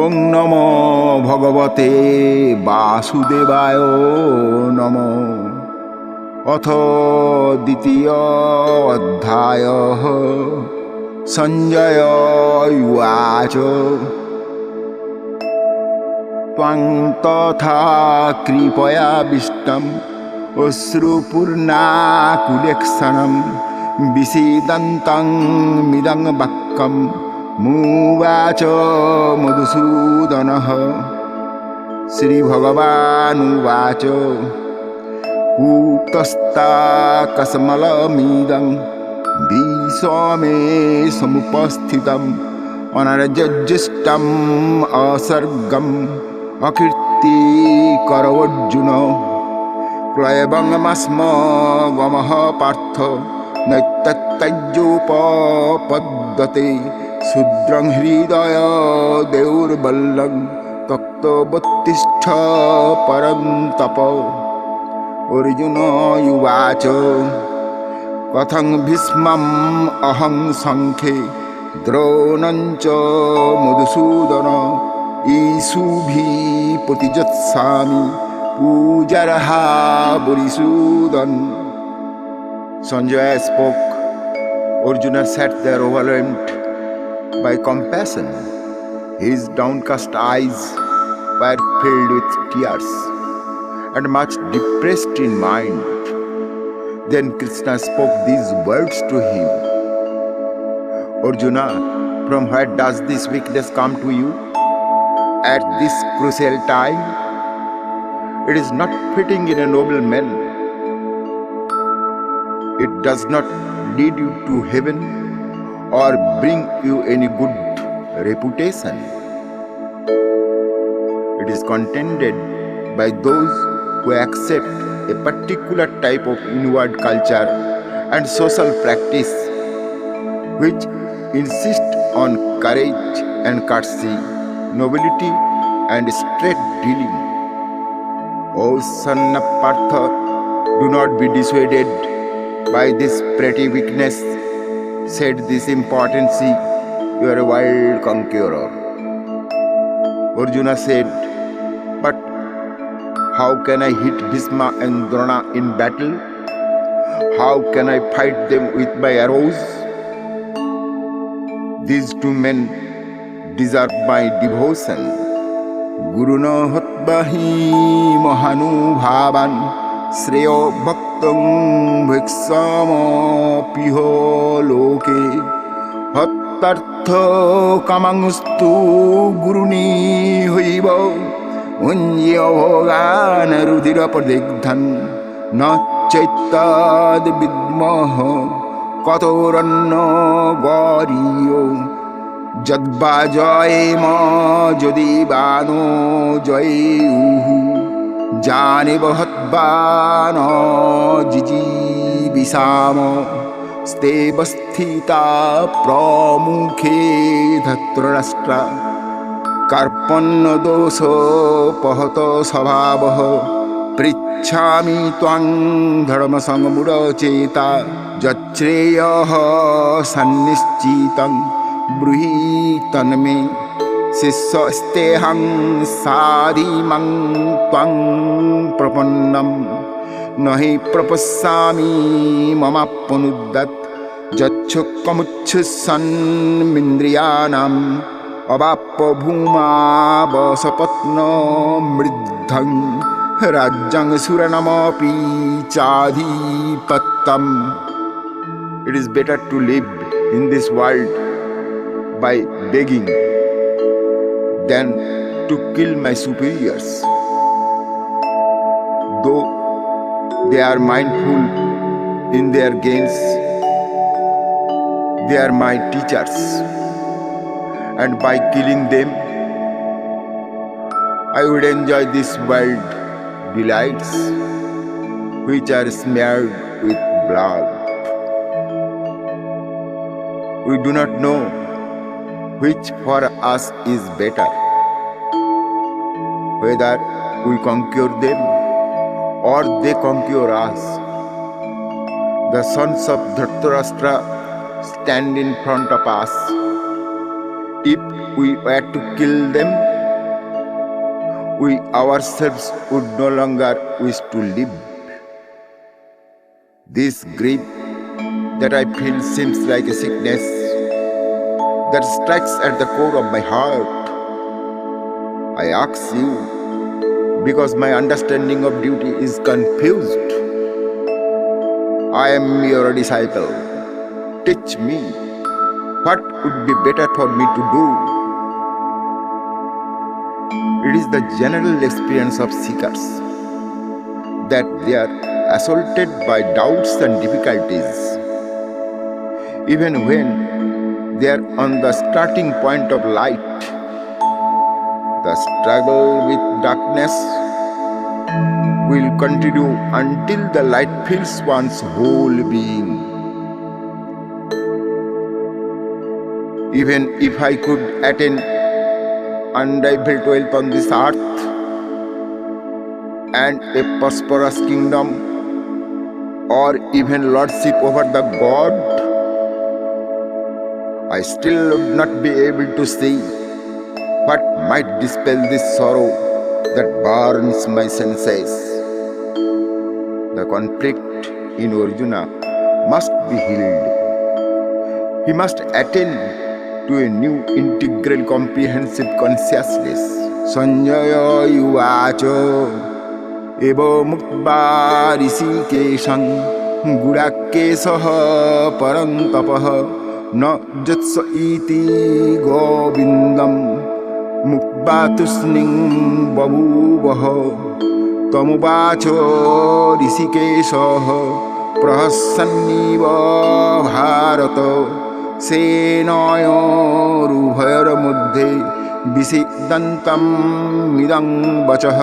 ওং নমো ভগবতে বাসুদেবায় নমো। অথ দ্বিতীয় অধ্যায়। সঞ্জয় উবাচ ত্বং তথা কৃপয়াবিষ্টম অশ্রুপূর্ণাকুলেক্ষণম বিষীদন্तं মিদং বাক্যম মুবাচ মধুসূদনঃ। শ্রীভগবানুবাচ কূতস্তাকস্মলমিদং বিশ্বমে সमुपस्थितम् অনর্যজ্যেষ্ঠम् অসর্গम् অকীর্তিকরোऽর্জুন। ক্লয়বঙ্গমস্মগমঃ পার্থ নৈতত্তয্যোপপদ্যতে শূদ্রং হৃদয় দৌর্বল্যং তক্তবুত্তিষ্ঠ পরন্তপ। অর্জুন উবাচ কথং ভীষ্মম অহং সংখ্যে দ্রোণং চ Madhusudan ঈশুভিঃ প্রতিযৎসামি পূজার্হা বরিসূদন। Sanjaya spoke. Arjuna sat there overwhelmed by compassion. His downcast eyes were filled with tears and much depressed in mind. Then Krishna spoke these words to him. Arjuna, from where does this weakness come to you at this crucial time? It is not fitting in a noble man. It does not lead you to heaven or bring you any good reputation. It is contended by those who accept a particular type of inward culture and social practice which insist on courage and courtesy, nobility and straight dealing. O son of Partha, do not be dissuaded by this pretty weakness, said this important sea, you are a wild conqueror. Arjuna said, but how can I hit Bhishma and Drona in battle? How can I fight them with my arrows? These two men deserve my devotion. Guruna hatvahi mahanubhavan শ্রেয় ভক্তং ভিক্ষামপিহ লোকে হত্যার্থ কামাংস্তু গুরুণী হইব উঞ্জীয় ভোগান রুধির প্রদিগ্ধন ন চৈত্যাদ বিদ্মহ কতরন্ন গরীয় যদ্বা জয়েম যদি বানো জয়ুহু জানে বহৎবান জিজীবিষাম স্থিতা প্রমুখে ধৃতরাষ্ট্র কার্পণ্য দোষ পহত স্বভাব পৃচ্ছামি ত্বং ধর্ম সংমূঢ়চেতা যচ্ছ্রেয়ঃ সন্নিশ্চিতং ব্রূহি তন্মে শিষ্যস্তেহং সাধিমং ত্বং প্রপন্নম নহি প্রপশ্যামি মমাপ্নুদ্যৎ যচ্ছুকমুচ্ছুসন্মিন্দ্রিয়াণাম অবাপ্য ভূমা বসপত্ন মৃদ্ধং রাজ্যং সুরনমপি চাধিপত্যম. It is better to live in this world by begging than to kill my superiors. Though they are mindful in their gains, they are my teachers, and by killing them, I would enjoy this world delights which are smeared with blood. We do not know which for us is better, whether we conquer them or they conquer us. The sons of Dhritarashtra stand in front of us. If we were to kill them, we ourselves would no longer wish to live. This grief that I feel seems like a sickness that strikes at the core of my heart. I ask you because my understanding of duty is confused. I am your disciple. Teach me what would be better for me to do. It is the general experience of seekers that they are assaulted by doubts and difficulties. Even when they are on the starting point of light, the struggle with darkness will continue until the light fills one's whole being. Even if I could attain unrivaled wealth on this earth and a prosperous kingdom, or even lordship over the god, I still would not be able to see what might dispel this sorrow that burns my senses. The conflict in Arjuna must be healed. He must attain to a new integral comprehensive consciousness. Sanjaya Yuvacho Ebo Mukba Rishikeshan Gudakesaha Parantapaha Na Jatsa iti Govindam Mukbatusning Babuvaha Tamubacho Rishikeshaha Prahasaniva Bharata सेनायोरुभयोर मध्ये विषिदन्तं मिदं वचः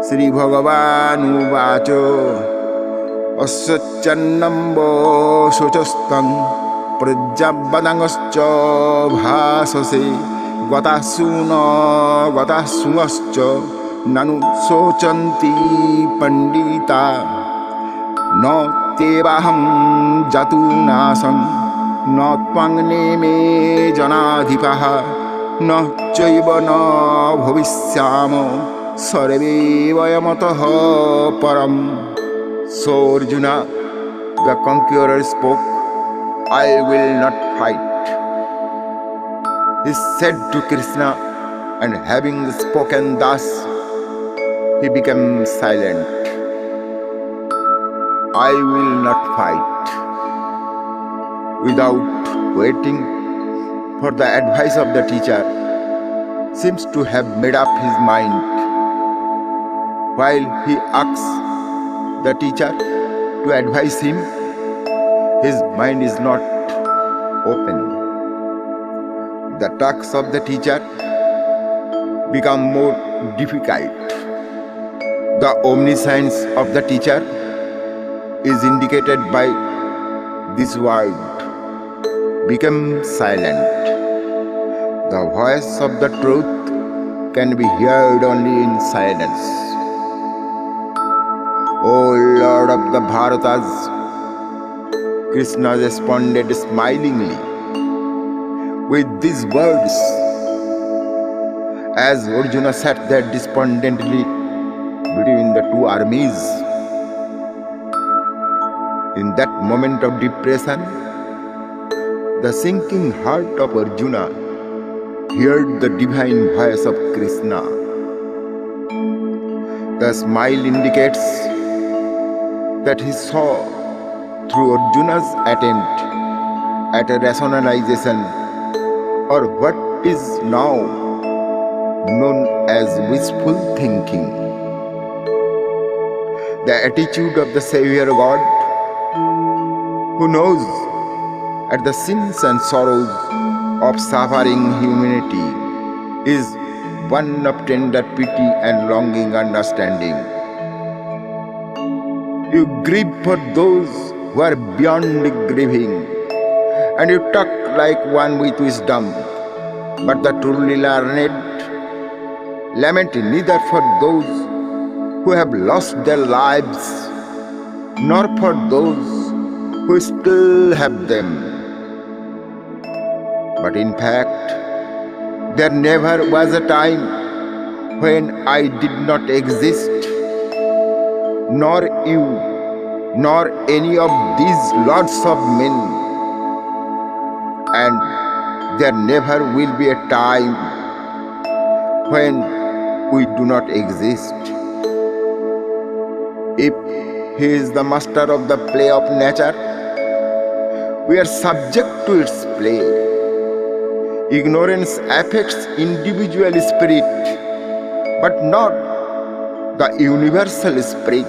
श्री भगवानुवाच अस्यच्चन्नं वोशोचस्तं प्रज्ञावदांश्च भाससे गतासूनश्च ननु शोचन्ति पंडिता न तेवाहं जातुनासं न त्वंग्नेमे जनाधिपः न चैव न भविष्यामो सर्वे वयमतः परम्. So Arjuna, the conqueror, spoke, I will not fight. He said to Krishna, and having spoken thus, he became silent. I will not fight. Without waiting for the advice of the teacher, seems to have made up his mind. While he asks the teacher to advise him, his mind is not open. The tasks of the teacher become more difficult. The omniscience of the teacher is indicated by this word, become silent. The voice of the truth can be heard only in silence. O Lord of the Bharatas, Krishna responded smilingly with these words as Arjuna sat there despondently between the two armies. In that moment of depression, the sinking heart of Arjuna heard the divine voice of Krishna. The smile indicates that he saw through Arjuna's attempt at a rationalization, or what is now known as wishful thinking. The attitude of the Savior God, who knows at the sins and sorrows of suffering humanity, is one of tender pity and longing understanding. You grieve for those who are beyond grieving, and you talk like one with wisdom, but the truly learned lament neither for those who have lost their lives, nor for those who still have them, but in fact There never was a time when I did not exist, nor you, nor any of these lots of men, and there never will be a time when we do not exist. If he is the master of the play of nature, we are subject to its play. Ignorance affects individual spirit, but not the universal spirit.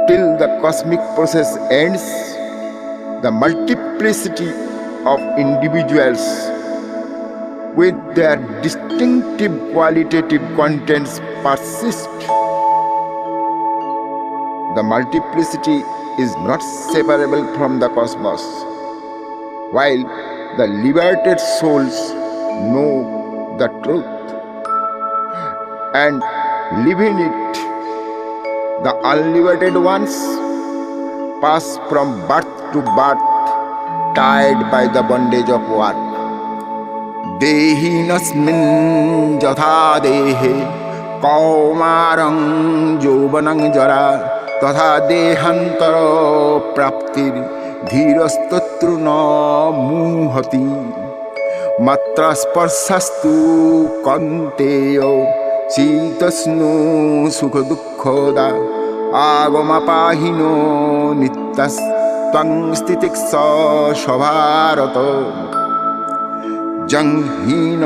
Till the cosmic process ends, the multiplicity of individuals with their distinctive qualitative contents persist. The multiplicity is not separable from the cosmos, while the liberated souls know the truth and live in it. The unliberated ones pass from birth to birth, tied by the bondage of what? Dehinasmin jatha dehe kaumarang jovanang jara तथा देहांतर प्राप्तिर धीरस्तत्र न मुहति मात्र स्पर्शस्तु कंतेय शीतस्नु सुख दुःखदा आगमपाहिनो नित्यस्त्वं स्थितिक्ष स्वभारत जंहीन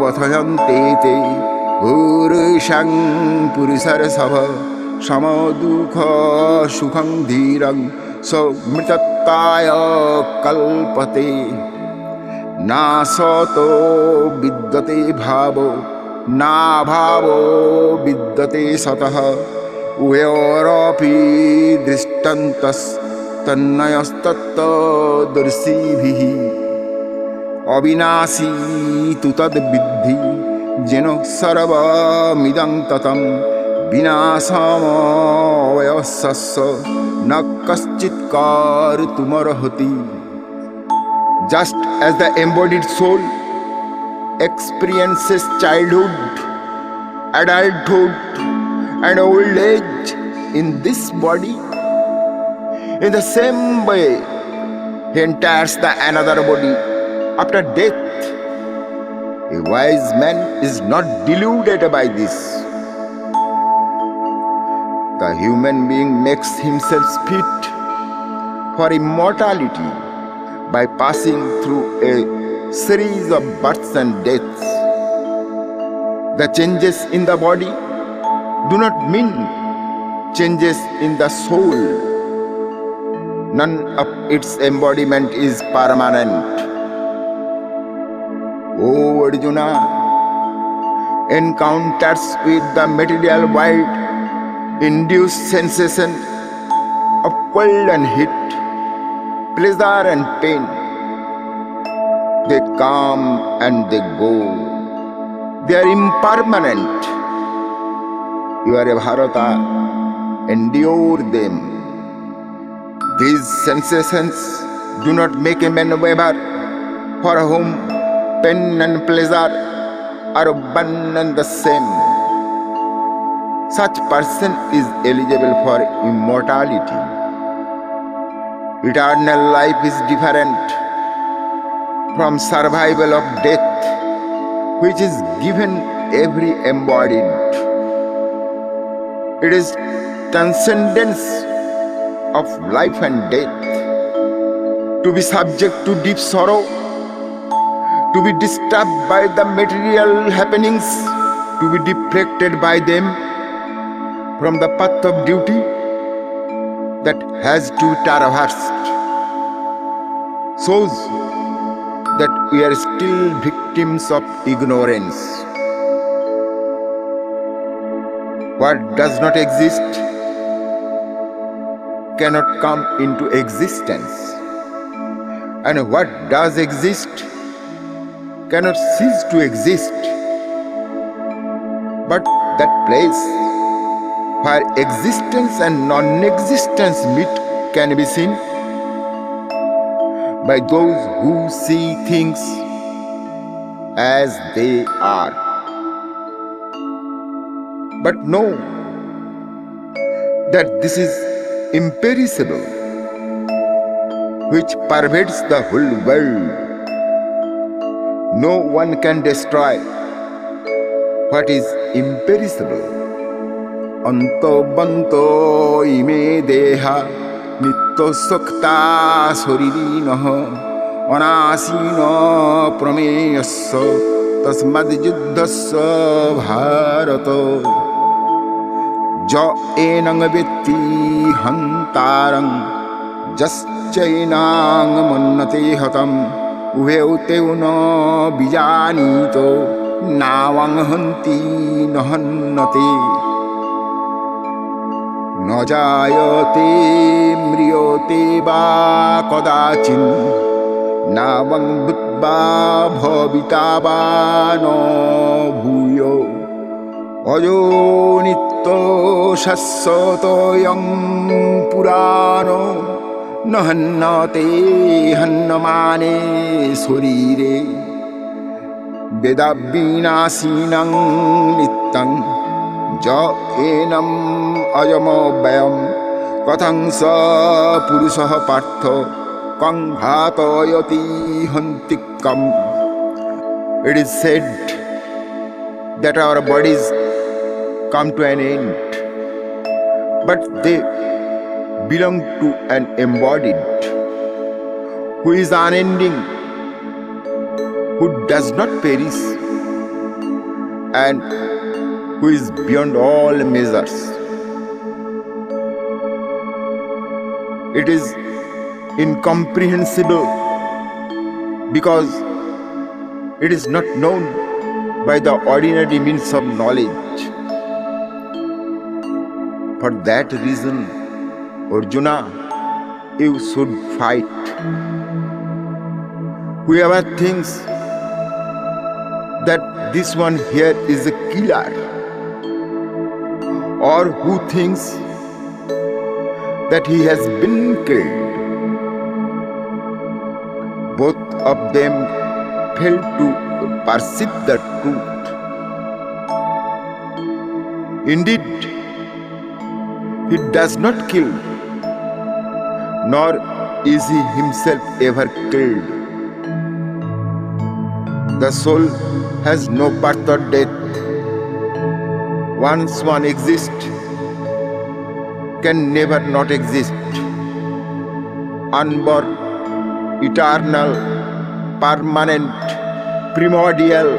वथयन्ते ते पुरुषं पुरुषर्षभ सम दुख सुखं धीरं समृतत्वाय कल्पते नासतो विद्यते भावो नाभावो विद्यते सतः उभयोरपि दृष्टान्तस्तन्नयस्तत्त्वदर्शिभिः अविनाशी तु तद्विद्धि येन सर्वमिदं ततं विनाशमवयस्स्य न कश्चित् कर्तुमर्हति. Just as the embodied soul experiences childhood, adulthood, and old age in this body, in the same way he enters the another body after death. A wise man is not deluded by this. The human being makes himself fit for immortality by passing through a series of births and deaths. The changes in the body do not mean changes in the soul. None of its embodiment is permanent. O Arjuna, encounters with the material world induce sensation of cold and heat, pleasure and pain. They come and they go. They are impermanent. You are a Bharata, endure them. These sensations do not make a man waver, for whom pain and pleasure are one and the same. Such person is eligible for immortality. Eternal life is different from survival of death, which is given every embodied. It is transcendence of life and death. To be subject to deep sorrow, to be disturbed by the material happenings, to be deflected by them from the path of duty that has to be traversed, shows that we are still victims of ignorance. What does not exist cannot come into existence, and what does exist cannot cease to exist. But that place where existence and non-existence meet can be seen by those who see things as they are. But know that this is imperishable, which pervades the whole world. No one can destroy what is imperishable. Anto banto ime deha nitto sukta soririnaha anasino prameyasya tasmad yuddhasya bharata ja enang vetti hantarang jaschainang mannate hatam uveutevna bijanito navang hanti nahannate न जायते म्रियते वा कदाचिन् नावं भूत्वा भविता वा न भूयो अजो नित्यो शाश्वतोऽयं पुराणो न हन्यते हन्यमाने शरीरे वेदाविनाशिनं नित्यं ज एनम् अयमव्ययं कथं स पुरुषः पार्थ कं घातयति हन्तिकम्. It is said that our bodies come to an end, but they belong to an embodied who is unending, who does not perish, and who is beyond all measures. It is incomprehensible because it is not known by the ordinary means of knowledge. For that reason, Arjuna, you should fight. Whoever thinks that this one here is a killer, or who thinks that he has been killed, both of them fail to perceive the truth. Indeed, he does not kill, nor is he himself ever killed. The soul has no birth or death. Once one exists, can never not exist. Unborn, eternal, permanent, primordial,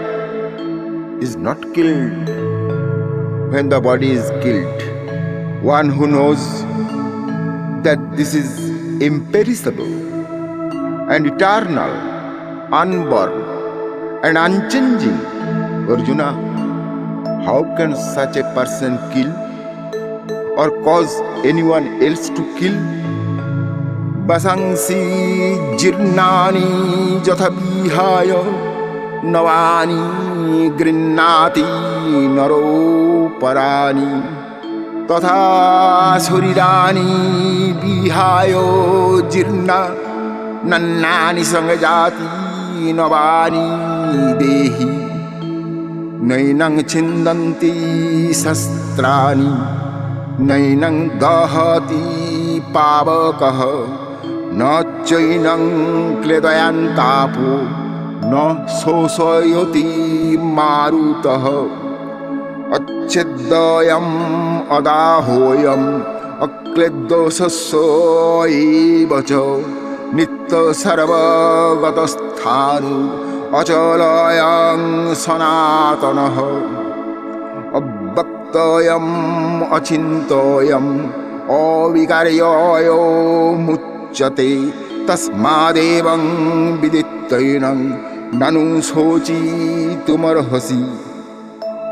is not killed when the body is killed. One who knows that this is imperishable and eternal, unborn and unchanging, Arjuna, how can such a person kill or cause anyone else to kill? Vasansi jirnani jatha vihaya navani grinnati naro parani tatha surirani vihayo jirna nannani sangajati navani dehi nainang chindanti sastrani नैनं दहति पावकः न चैनं क्लेदयन्तापो न शोषयति मारुतः अच्छेद्यम् अदाहोऽयम् अक्लेद्दोषस्य एव च नित्यसर्वगतस्थाणु अचलयं सनातनः अव्यक्तयम् अचिन्तयम् अविकार्ययो मुच्यते तस्मादेवं विदित्वैनं ननु शोचितुमर्हसि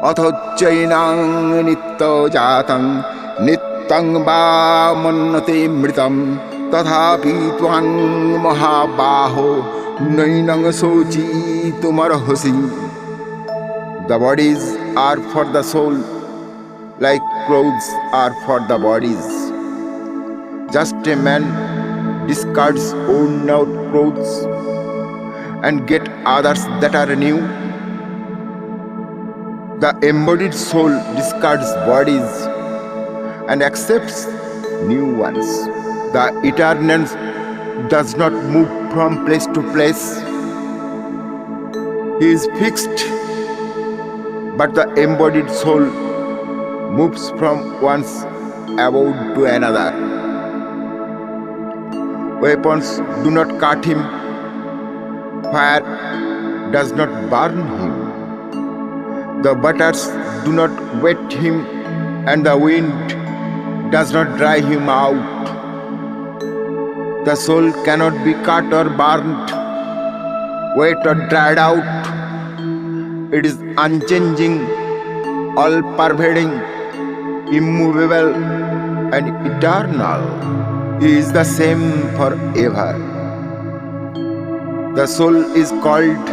अथ चैनं नित्यजातं नित्यं वा मन्यते मृतं तथापि त्वं महाबाहो नैनं शोचितुमर्हसि. The bodies are for the soul, like clothes are for the bodies. Just a man discards worn out clothes and get others that are new, The embodied soul discards bodies and accepts new ones. The eternal does not move from place to place. He is fixed, but the embodied soul moves from one abode to another. Weapons do not cut him, fire does not burn him. The waters do not wet him, and the wind does not dry him out. The soul cannot be cut or burnt, wet or dried out. It is unchanging, all-pervading, immovable, and eternal. He is the same forever. The soul is called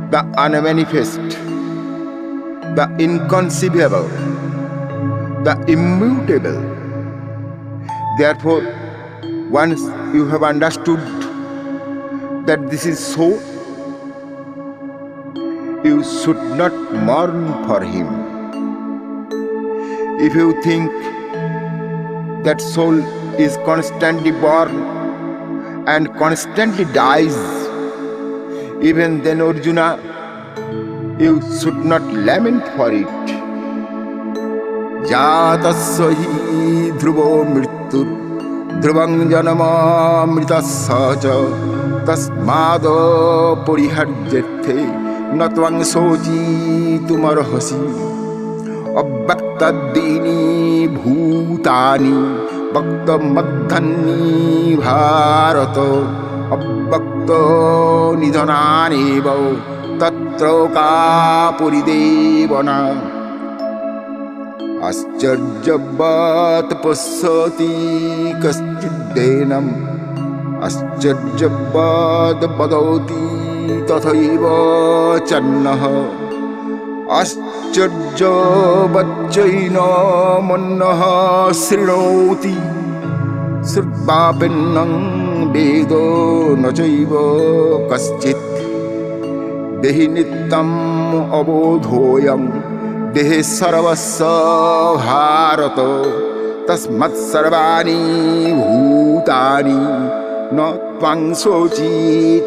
the unmanifest, the inconceivable, the immutable. Therefore, once you have understood that this is so, you should not mourn for him. If you think that soul is constantly born and constantly dies, even then, Arjuna, you should not lament for it. Jatasya hi dhruvo mrityur dhruvang janama mritasya cha tasmado pariharjyate natvang sochi tumarhasi abhaktadini bhutani bhakta madhani bharata abhakta nidhanani bhav tatra ka puridevana ascharyavat pasati kaschiddenam ascharyavat padoti tathaiva channaha ascharyavatchaina mannaha srinoti srvapennam vedo nachaiva kaschit dehi nityam abodhoyam dehe sarvasya bharata tasmat sarvani bhutani na tvang sochi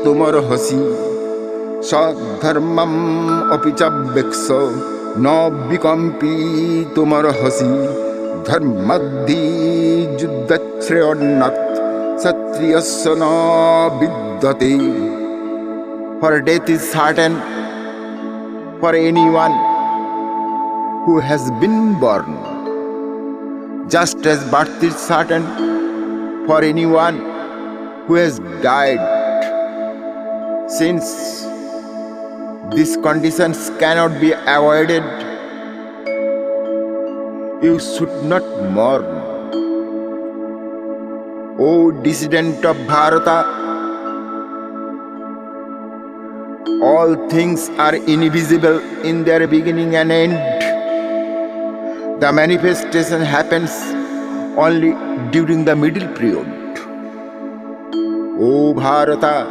tumarhasi sadharmam apicha viksa na vikampi tumarhasi dharmadhi juddachrayannat satriyasya na vidyate. For death is certain for anyone who has been born, just as birth is certain for anyone who has died. Since these conditions cannot be avoided, you should not mourn. O descendant of Bharata, all things are invisible in their beginning and end. The manifestation happens only during the middle period. O Bharata,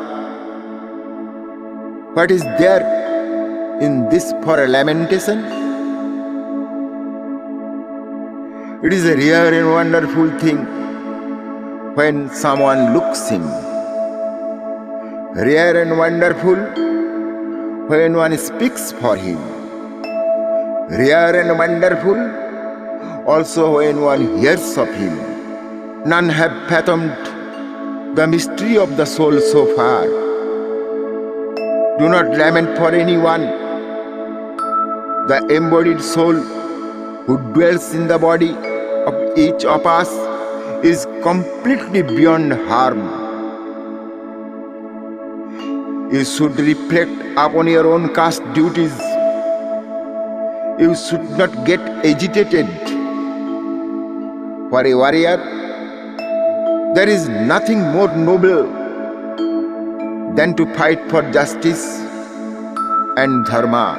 what is there in this for a lamentation? It is a rare and wonderful thing when someone looks him. Rare and wonderful when one speaks for him. Rare and wonderful also when one hears of him. None have fathomed the mystery of the soul so far. Do not lament for anyone. The embodied soul who dwells in the body of each of us is completely beyond harm. You should reflect upon your own caste duties. You should not get agitated. For a warrior, there is nothing more noble than to fight for justice and dharma.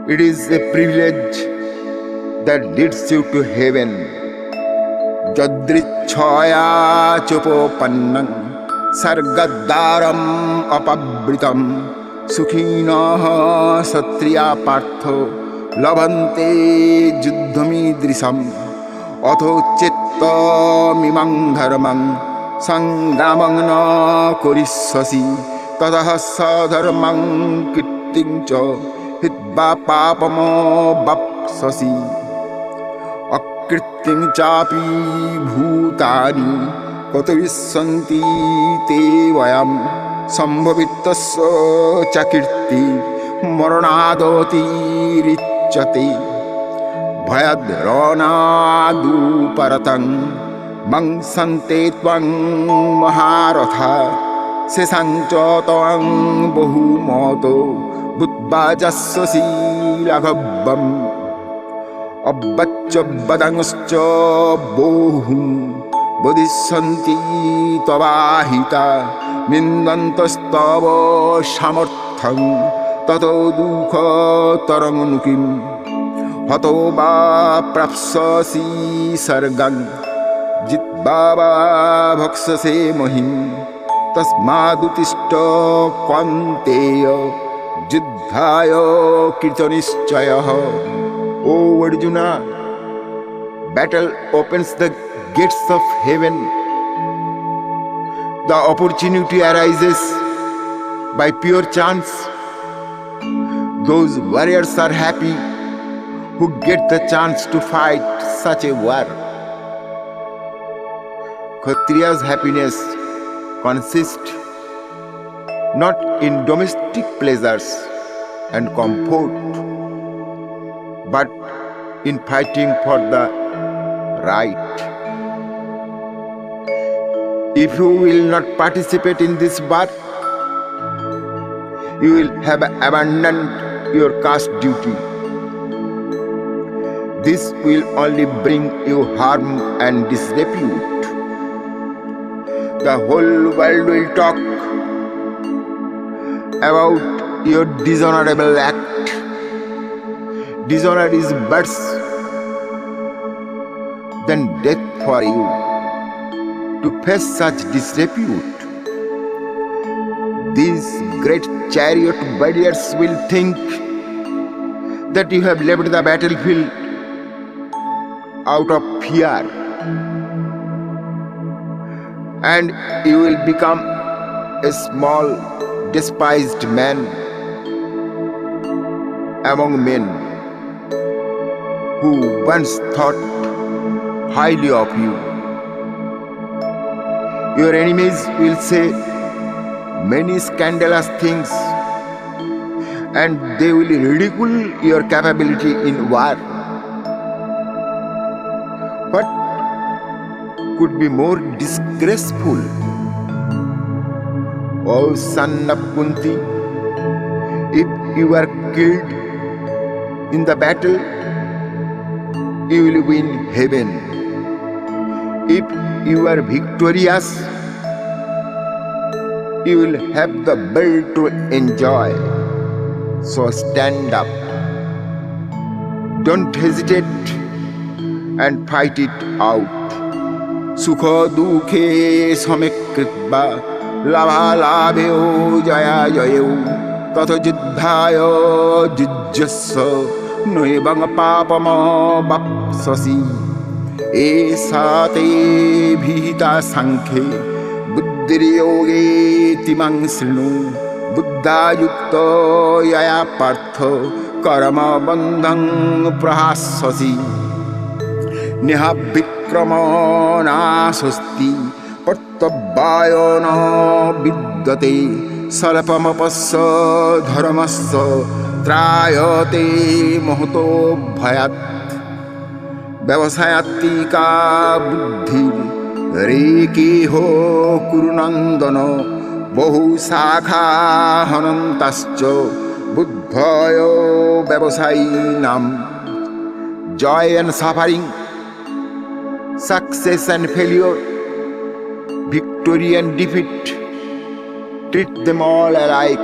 It is a privilege that leads you to heaven. Jadrichaya chupopannam sargadaram apabritam सुखिनः क्षत्रिया पार्थ लभन्ते युद्धमीदृशम् अथो चित्तमिमं धर्मं संग्रामं न करिष्यसि ततः सधर्मं कीर्तिं च हित्वा पापमवाप्स्यसि अकृत्यं चापि भूतानि कथयिष्यन्ति ते वयं सम्भवितस्य च कीर्ति मरणादतिरिच्यते भयद्रणादुपरतं मंसन्ते त्वं महारथा शेषाञ्च त्वं बहुमतो भूत्वा जास्यसि लाघवम् अब्बच्च बदंश्च बहु वदिष्यन्ति त्ववाहिता निन्दन्तस्तव सामर्थ्यं ततो दुःखतरं किं हतो वा प्राप्स्यसि सर्गं जित्वा वा भक्षसे महिं तस्मादुत्तिष्ठ कौन्तेय युद्धाय कृतनिश्चयः O Arjuna, battle opens the gates of heaven. The opportunity arises by pure chance. Those warriors are happy who get the chance to fight such a war. Kshatriya's happiness consists not in domestic pleasures and comfort, but in fighting for the right. If you will not participate in this war, you will have abandoned your caste duty. This will only bring you harm and disrepute. The whole world will talk about your dishonorable act. Dishonor is worse than death for you. To face such disrepute, these great chariot warriors will think that you have left the battlefield out of fear, and you will become a small, despised man among men who once thought highly of you. Your enemies will say many scandalous things, and they will ridicule your capability in war. What could be more disgraceful? O son of Kunti, if you are killed in the battle, you will win heaven. If you are victorious, you will have the world to enjoy. So stand up. Don't hesitate and fight it out. Sukha dukhe samekritva labha labhyo jaya jayo tatha juddhaya jujjassa noebang papamavapsasi esa te bhita sankhe buddhiryoge timang srinu buddha yukta yaya partha karma bandhang prahassasi neha vikrama nasasti parttabhaya na vidyate salpamapassa dharmasya त्रायते Mahato भयात् व्यवसायत्तिका बुद्धि रेके हो कुरुनंदन बहु शाखा हनंताश्च बुद्धय व्यवसायिनाम joy and suffering, success and failure, victory and defeat, treat them all alike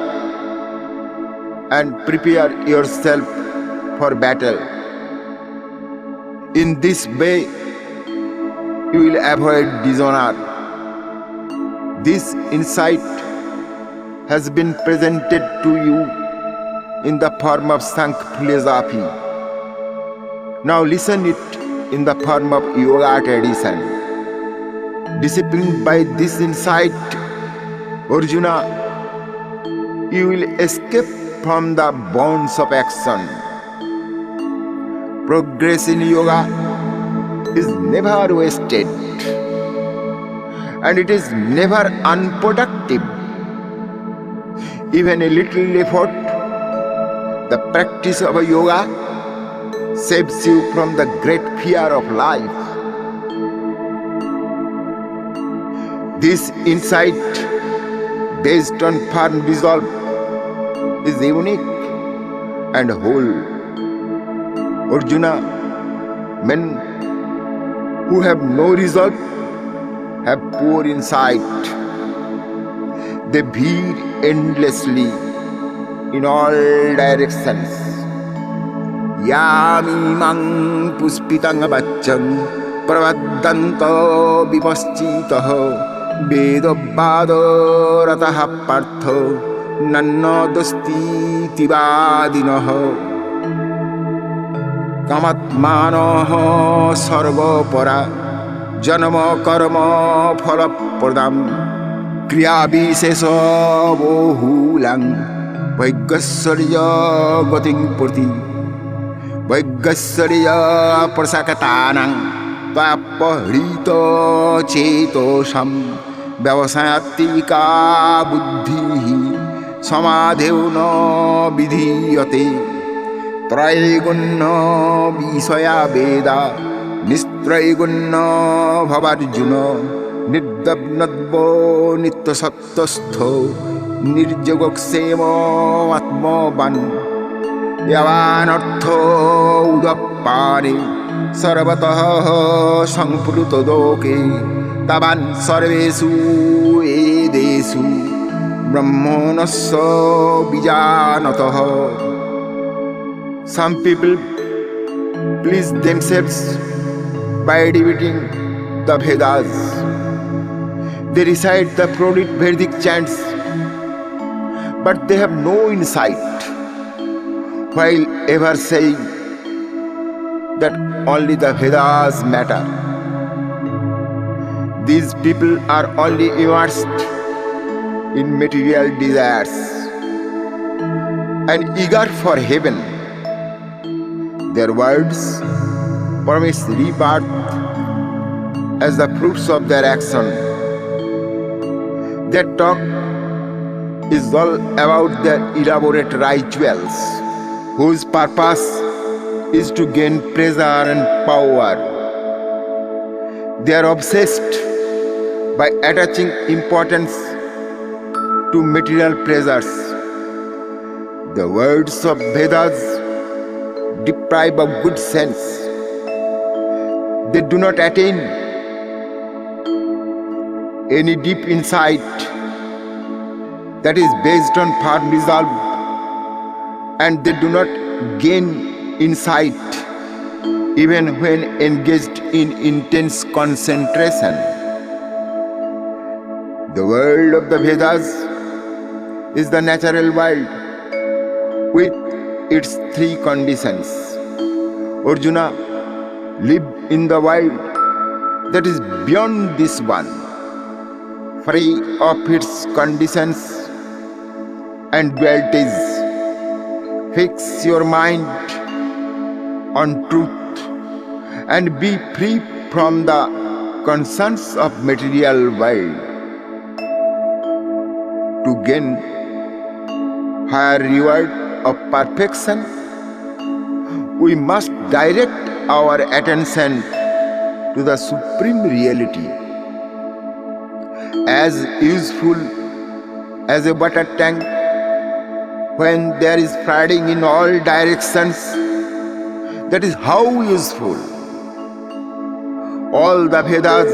and prepare yourself for battle. In this way, you will avoid dishonor. This insight has been presented to you in the form of Sankhya philosophy. Now listen it in the form of yoga tradition. Disciplined by this insight, Arjuna, you will escape from the bonds of action. Progress in yoga is never wasted, and it is never unproductive. Even a little effort, the practice of a yoga, saves you from the great fear of life. This insight, based on firm resolve, is unique and whole. Arjuna, men who have no resolve have poor insight. They veer endlessly in all directions. Yamimang puspitang bachang pravaddanto vipaschitaho vedavado rataha partho nanno dosti tivadinaho kamatmanoho sarvapara janma karma phalapradam kriya visesa bohulang vaigasarya gating purti vaigasarya prasakatanang papahrita cetosam vyavasayatika buddhi samadhevna vidhiyate traigunna visaya veda nistraigunna bhavarjuna nirdabnadvo nityasattastho nirjogoksema atmavan yavanartho udappane sarvatah samplutodoke tavan sarvesu edesu brahmanasya vijanatah. Some people please themselves by debating the Vedas. They recite the prolix Vedic chants, but they have no insight, while ever saying that only the Vedas matter. These people are only immersed in material desires and eager for heaven. Their words promise rebirth as the fruits of their action. Their talk is all about their elaborate rituals, whose purpose is to gain pleasure and power. They are obsessed by attaching importance to material pleasures. The words of Vedas deprive of good sense. They do not attain any deep insight that is based on firm resolve, and they do not gain insight even when engaged in intense concentration. The world of the Vedas is the natural world with its three conditions. Arjuna, live in the world that is beyond this one, free of its conditions and dualities. Fix your mind on truth and be free from the concerns of material world. To gain higher reward of perfection, we must direct our attention to the Supreme Reality. As useful as a water tank when there is flooding in all directions, that is how useful all the Vedas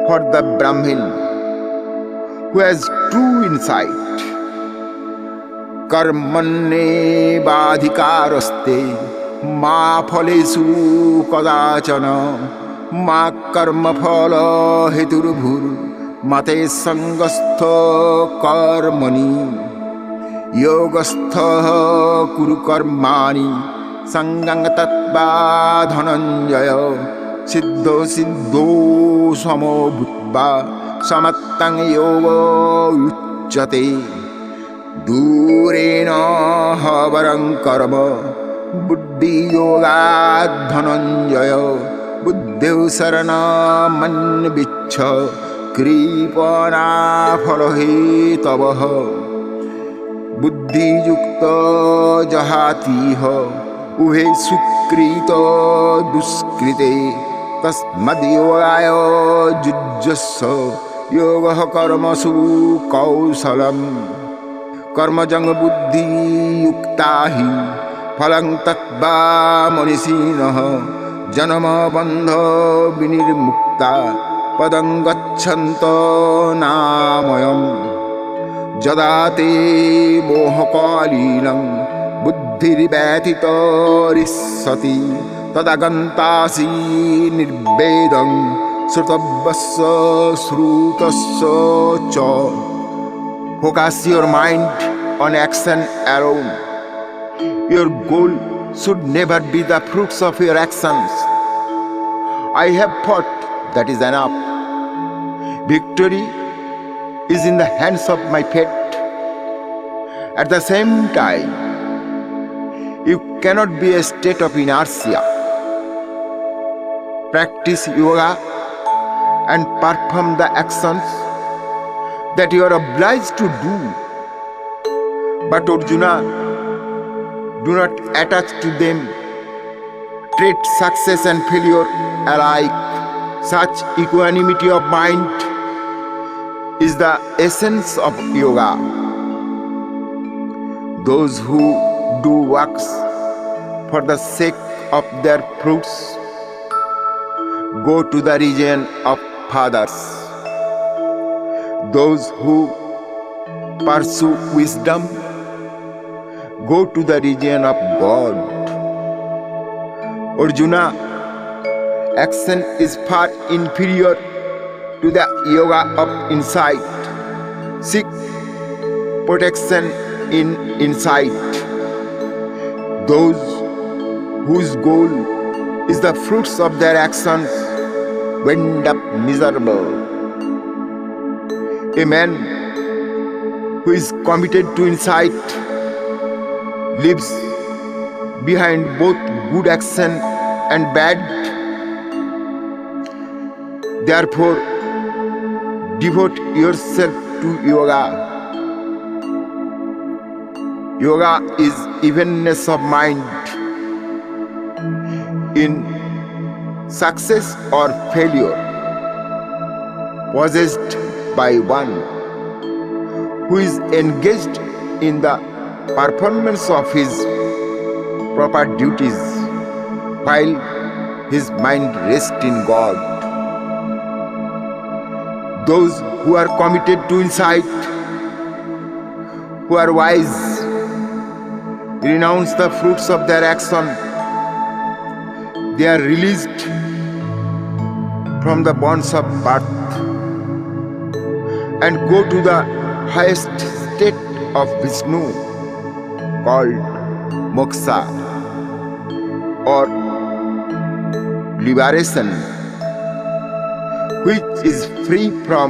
for the Brahmin who has true insight. Karmanne vadhikaraste ma phalesu kadachana ma karma phala heturbhur मते संगस्थ कर्मणि योगस्थः कुरु कर्माणि संगं तत्वा धनंजय सिद्धो सिद्धो समो भूत्वा समत्तं योगो उच्यते दूरेण हवरं कर्म बुद्धियोगात् धनंजय बुद्धौ शरणमन्विच्छ कृपणाफलहेतवः बुद्धियुक्त जहातीह उभे सुकृत दुष्कृते तस्मद्योगाय युज्यस्व योगः कर्मसु कौशलम् कर्मजं बुद्धियुक्ता हि फलं तत्वा मनीषिणः जन्मबन्ध विनिर्मुक्ता पदं गच्छन्तो नामयम् यदा ते मोहकालीनं बुद्धिर्व्यथितरिष्यति तदा गन्तासि निर्वेदं श्रुतव्यस्य श्रुतस्य च Focus your mind on action alone. Your goal should never be the fruits of your actions. I have fought, that is enough. Victory is in the hands of my fate. At the same time, you cannot be a state of inertia. Practice yoga and perform the actions that you are obliged to do. But Arjuna, do not attach to them. Treat success and failure alike. Such equanimity of mind is the essence of yoga. Those who do works for the sake of their fruits go to the region of fathers. Those who pursue wisdom go to the region of God. Arjuna, action is far inferior to the yoga of insight. Seek protection in insight. Those whose goal is the fruits of their actions end up miserable. A man who is committed to insight leaves behind both good action and bad. Therefore, devote yourself to yoga. Yoga is evenness of mind. In success or failure, possessed by one who is engaged in the performance of his proper duties while his mind rests in God. Those who are committed to insight, who are wise, renounce the fruits of their action. They are released from the bonds of birth and go to the highest state of Vishnu called moksha or liberation, which is free from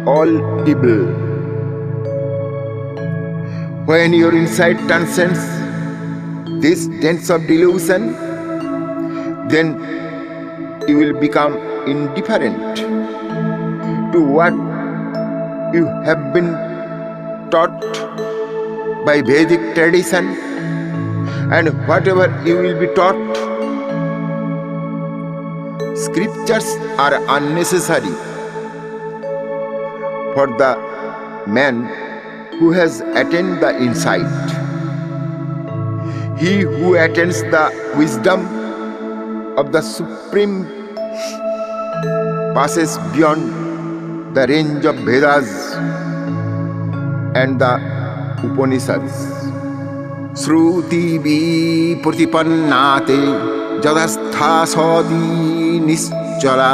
all evil. When your insight transcends this dance of delusion, then you will become indifferent to what you have been taught by Vedic tradition and whatever you will be taught. Scriptures are unnecessary for the man who has attained the insight. He who attains the wisdom of the Supreme passes beyond the range of Vedas and the Upanishads. Shruti vi pratipannate jadastha sadi nischala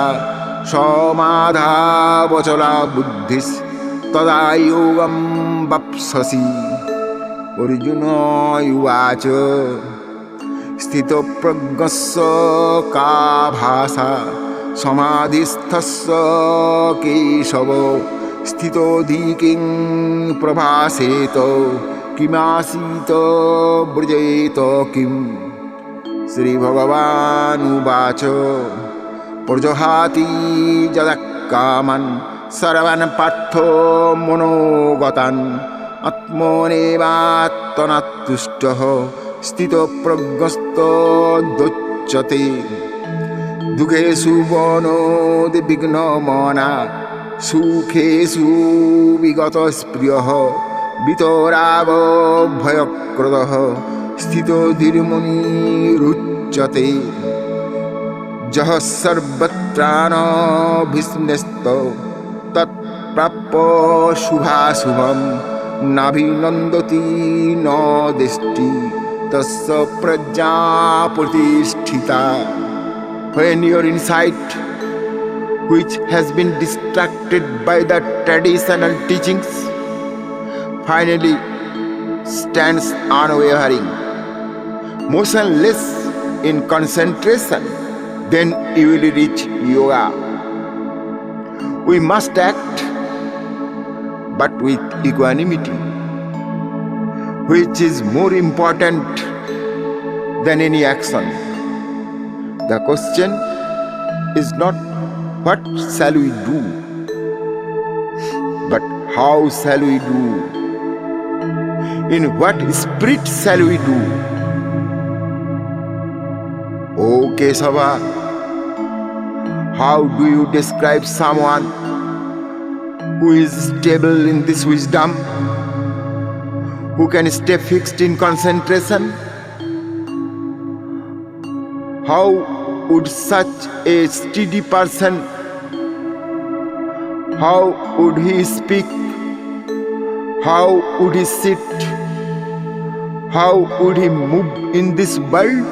সমাধাবচলা বুদ্ধিস তদা যোগম বাপ্সসি। Arjun উবাচ স্থিতপ্রজ্ঞস্য কা ভাষা সমাধিস্থস্য Keshab স্থিতোধিকিং প্রভাসেত কিমাসীত ব্রজেত Kim. শ্রীভগবানুবাচ প্রজহাতি যদা কামান সর্বান পার্থ মনোগতান আত্মনেবাত্মনাতুষ্টঃ স্থিতপ্রজ্ঞস্তদুচ্যতে। দুঃখেষু বনোদ্বিগ্নমনা সুখেষু বিগতস্পৃহঃ বিতরাগো ভয়ক্রোধঃ স্থিতধীর্মুনিরুচ্যতে। যः সর্বত্রানভিস্ন্যস্তো তৎপ্রাপ্য শুভাশুভম নাভিনন্দতি ন দৃষ্টি তস্য প্রজ্ঞা প্রতিষ্ঠিতা। When your insight, which has been distracted by the traditional teachings, finally stands unwavering, motionless in concentration, then you will reach yoga. We must act, but with equanimity, which is more important than any action. The question is not what shall we do, but how shall we do? In what spirit shall we do? O Kesava, how do you describe someone who is stable in this wisdom, who can stay fixed in concentration? How would such a steady person, how would he speak? How would he sit? How would he move in this world?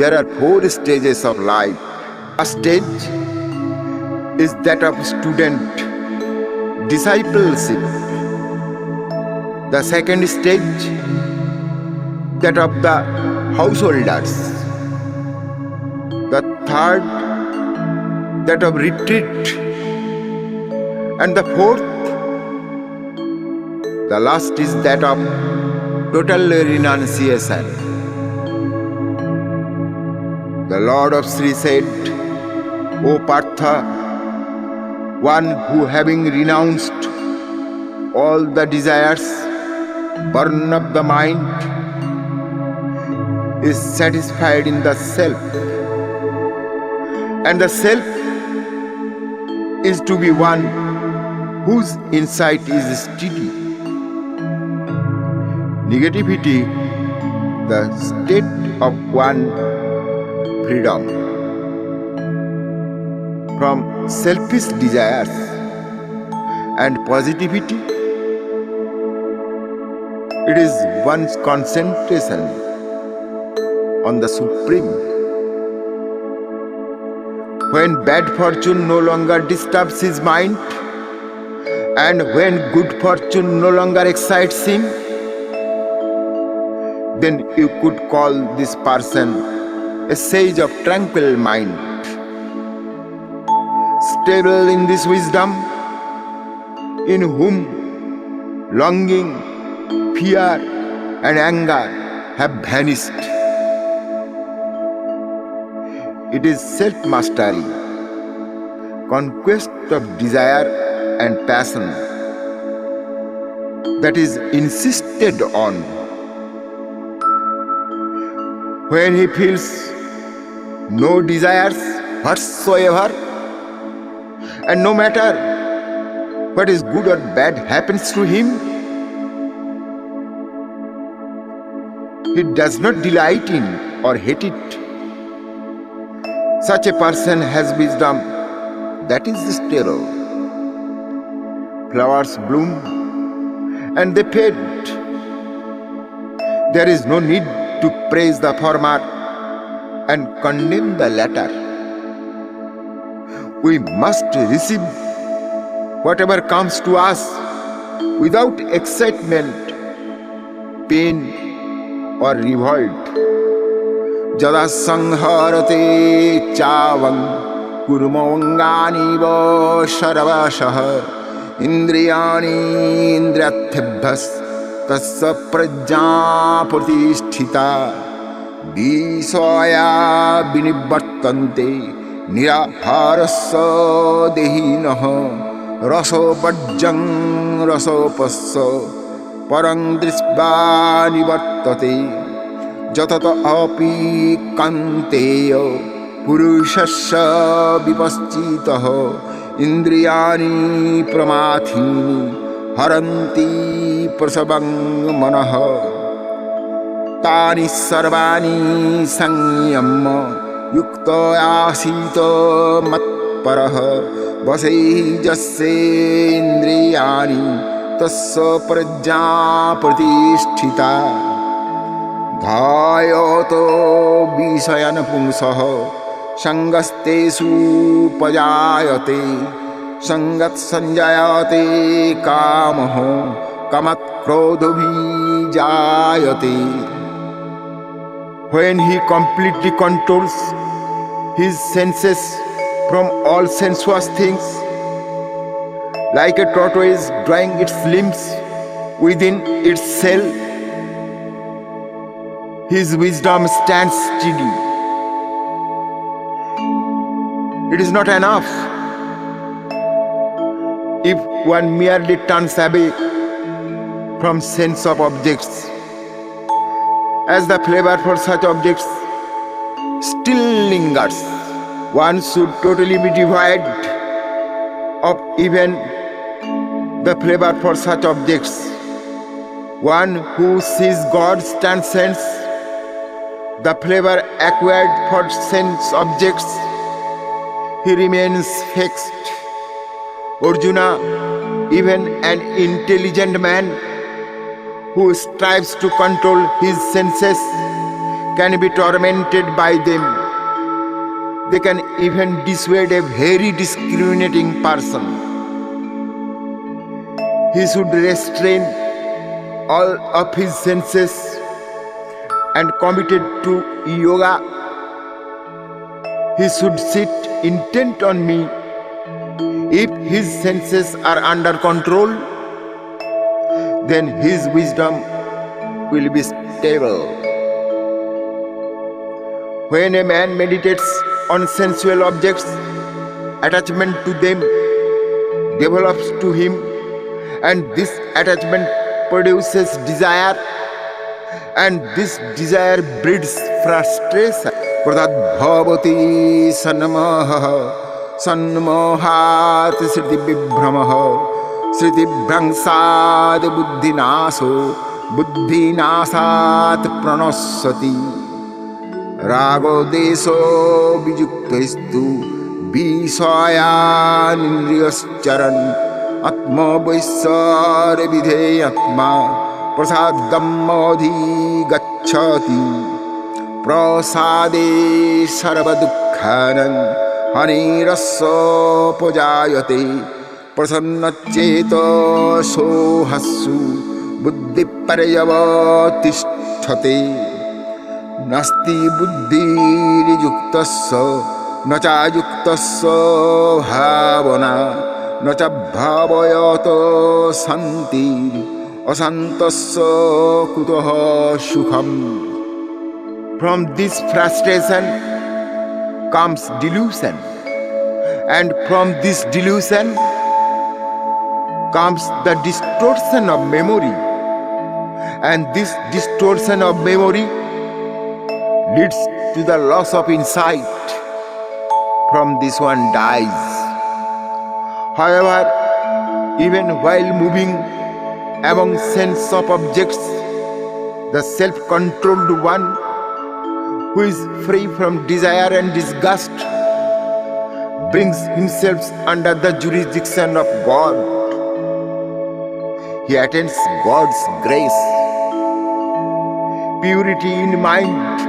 There are 4 stages of life. First stage is that of student discipleship. The second stage, that of the householders. The third, that of retreat. And the fourth, the last, is that of total renunciation. The Lord of Sri said, O Partha, one who having renounced all the desires, born of the mind, is satisfied in the self, and the self is to be one whose insight is steady. Negativity, the state of one freedom from selfish desires, and positivity, it is one's concentration on the Supreme. When bad fortune no longer disturbs his mind, and when good fortune no longer excites him, then you could call this person a sage of tranquil mind, stable in this wisdom, in whom longing, fear, and anger have vanished. It is self-mastery, conquest of desire and passion, that is insisted on. When he feels no desires whatsoever, and no matter what is good or bad happens to him, he does not delight in or hate it. Such a person has wisdom that is stable. Flowers bloom and they fade. There is no need to praise the former and condemn the latter. We must receive whatever comes to us without excitement, pain, or revolt. Jada sangharate chavam kurmavangani va sharavashaha indriyani indriyathibhas tasya prajna pratisthita visaya vinivartante niraharasya dehinah rasopajjang rasopasya parang drisva nivartate jatata api kanteya purushasya vipaschitah indriyani pramathini haranti prasabang manah tani sarvani samyamya yukta asita matparah vasai jasya indriyani tasya prajna pratisthita dhayato vishayan pungsah sangastesu pajayate sangat sanjayate kamah kamat krodhabhijayate. When he completely controls his senses from all sensuous things, like a tortoise drawing its limbs within its shell, his wisdom stands steady. It is not enough if one merely turns away from sense of objects, as the flavor for such objects still lingers. One should totally be devoid of even the flavor for such objects. One who sees God's transcends the flavor acquired for sense objects. He remains fixed. Arjuna, even an intelligent man who strives to control his senses, can be tormented by them. They can even dissuade a very discriminating person. He should restrain all of his senses and committed to yoga. He should sit intent on me. If his senses are under control, then his wisdom will be stable. When a man meditates on sensual objects, attachment to them develops to him, and this attachment produces desire, and this desire breeds frustration. Pradadbhavati sanmohat sriti vibhramah sriti bhrangsad buddhinasat pranasati rago deso vijuktastu visayan indriyascharan atma vaisar vidheyatma prasadam madhi gacchati prasade sarva dukkhanan hanirasya pujayate prasannacheto sohasu buddhi paryavatishthate nasti buddhi yuktasya nacha yuktasya bhavana nacha bhavayato santi asantasya kutoha sukham. From this frustration comes delusion, and from this delusion comes the distortion of memory, and this distortion of memory leads to the loss of insight. From this one dies. However, even while moving among sense of objects, the self-controlled one who is free from desire and disgust brings himself under the jurisdiction of God. He attains God's grace. Purity in mind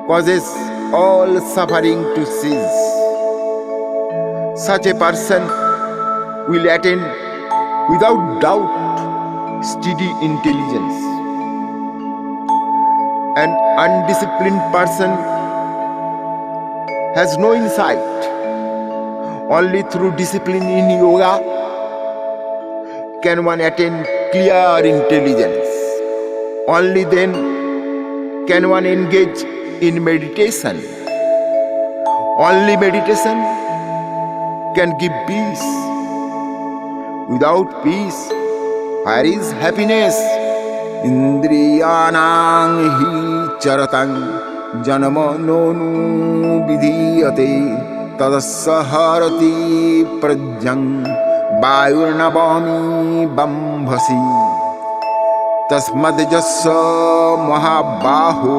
causes all suffering to cease. Such a person will attain without doubt steady intelligence. An undisciplined person has no insight. Only through discipline in yoga can one attain clear intelligence. Only then can one engage in meditation. Only meditation can give peace. Without peace, where is happiness? Indriyanang hi charatang janama nonu vidhiyate tadasaharati prajang vayurnavami bambhasi tasmad jassa mahabaho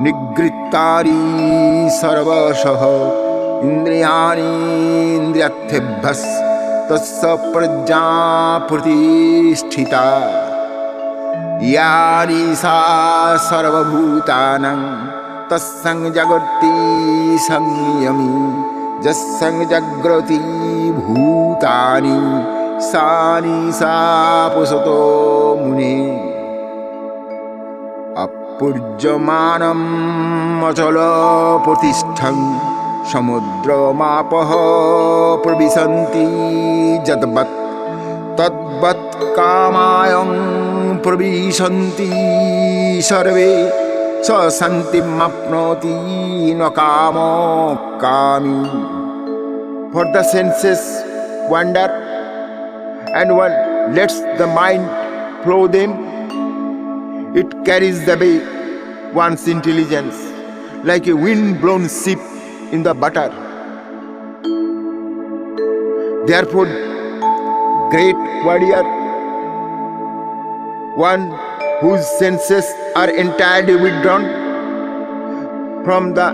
nigrittari sarvasah indriyani indriyathebhas tasya prajna pratisthita यानि सा सर्वभूतानां तस्संग जगति संयमी जस्संग जग्रति भूतानि सानि सा पुसतो मुने अपूर्यमानम् अचल प्रतिष्ठं समुद्रमापः प्रविशन्ति जद्वत् तद्वत् कामायं प्रविशन्ति सर्वे स शान्तिमाप्नोति न कामो कामी. For the senses wander and one lets the mind flow them, it carries away one's intelligence like a wind-blown ship in the water. Therefore, great warrior, one whose senses are entirely withdrawn from the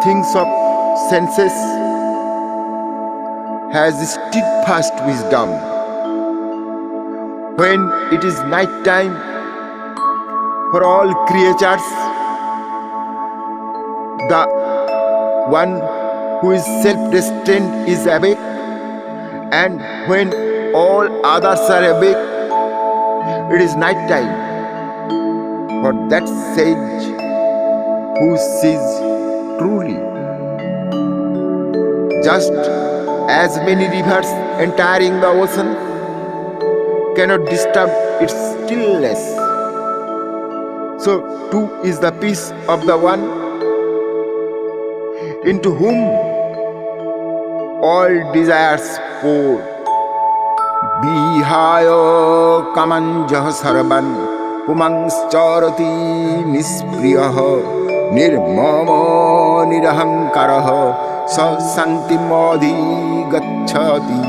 things of senses, has steadfast wisdom. When it is night time, for all creatures, the one who is self-restrained is awake, and when all others are awake, it is night time for that sage who sees truly. Just as many rivers entering the ocean cannot disturb its stillness, so too is the peace of the one into whom all desires pour. Vihayo kamanjah sarvan pumangscarati nispriyah nirmamo nirahankarah sa santimodhi gacchati.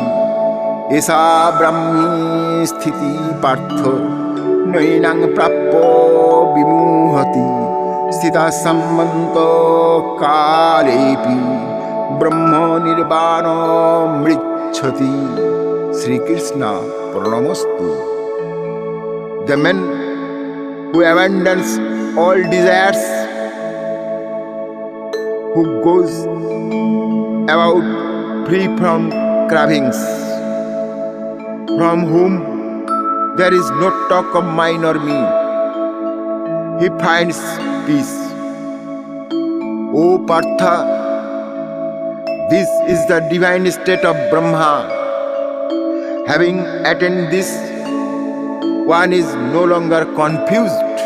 Esa brahmi sthiti partha nainang prappo vimuhati sthita sammanto kalepi brahma nirvana mrichati. Sri Krishna Pranamastu. The man who abandons all desires, who goes about free from cravings, from whom there is no talk of mine or me, he finds peace. O Partha, this is the divine state of Brahma. Having attained this, one is no longer confused.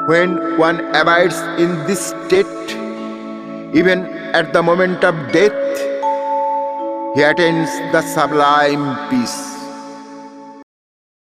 When one abides in this state, even at the moment of death, he attains the sublime peace.